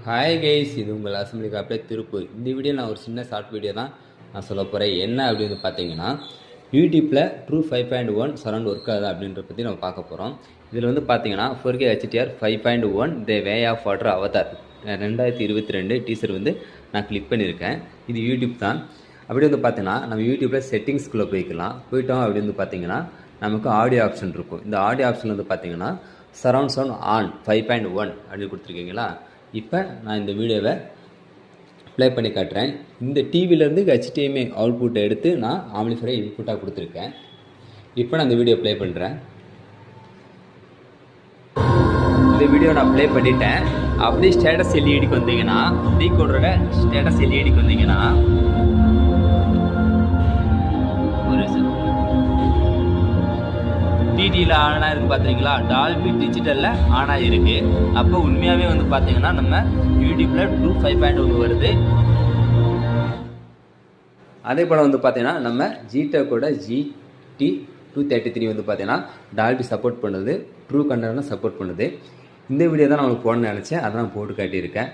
Hi guys, இது உங்கள் assembly காப்பிலே Tiruppur. இந்த வீடியோ நான் ஒரு சின்ன ஷார்ட் வீடியோ தான் நான் சொல்ல போகிறேன். என்ன அப்படின்னு பார்த்தீங்கன்னா, யூடியூப்பில் ட்ரூ 5.1 சரௌண்ட் ஒர்க் ஆகுது அப்படின்ற பற்றி நம்ம பார்க்க போகிறோம். இதில் வந்து பார்த்தீங்கன்னா 4K HDR 5.1 the way of water Avatar 2022 teaser வந்து நான் கிளிக் பண்ணியிருக்கேன். இது யூடியூப் தான். அப்படி வந்து பார்த்தீங்கன்னா நம்ம யூடியூப்பில் செட்டிங்ஸ்குள்ளே போயிட்டோம். அப்படி வந்து பார்த்தீங்கன்னா நமக்கு ஆடியோ ஆப்ஷன் இருக்கும். இந்த ஆடியோ ஆப்ஷன் வந்து பார்த்தீங்கன்னா சரௌண்ட் சவுண்ட் ஆன் 5.1 அப்படின்னு கொடுத்துருக்கீங்களா. இப்போ நான் இந்த வீடியோவை ப்ளே பண்ணி காட்டுறேன். இந்த டிவிலேருந்து HDMI அவுட்புட்டை எடுத்து நான் ஆம்ப்ளிஃபையரை இன்புட்டாக கொடுத்துருக்கேன். இப்போ நான் இந்த வீடியோ ப்ளே பண்ணுறேன். இந்த வீடியோ நான் ப்ளே பண்ணிட்டேன். அப்படியே ஸ்டேட்டஸ் எல்இடிக்கு வந்தீங்கன்னா, டீகோடரோட ஸ்டேட்டஸ் எல்இடிக்கு வந்தீங்கன்னா, டிடியில் ஆனாக இருக்குது பார்த்தீங்களா, டால்பி டிஜிட்டலில் ஆனாக இருக்குது. அப்போ உண்மையாகவே வந்து பார்த்தீங்கன்னா நம்ம யூடியூப்பில் ட்ரூ 5.1 வருது. அதே போல் வந்து பார்த்தீங்கன்னா நம்ம ஜிடெக்கோட GT 233 வந்து பார்த்தீங்கன்னா டால்பி சப்போர்ட் பண்ணுது, ட்ரூ கண்டென்ட்லாம் சப்போர்ட் பண்ணுது. இந்த வீடியோ தான் நான் உங்களுக்கு போடணும்னு நினச்சேன், அதை நான் போட்டு காட்டியிருக்கேன்.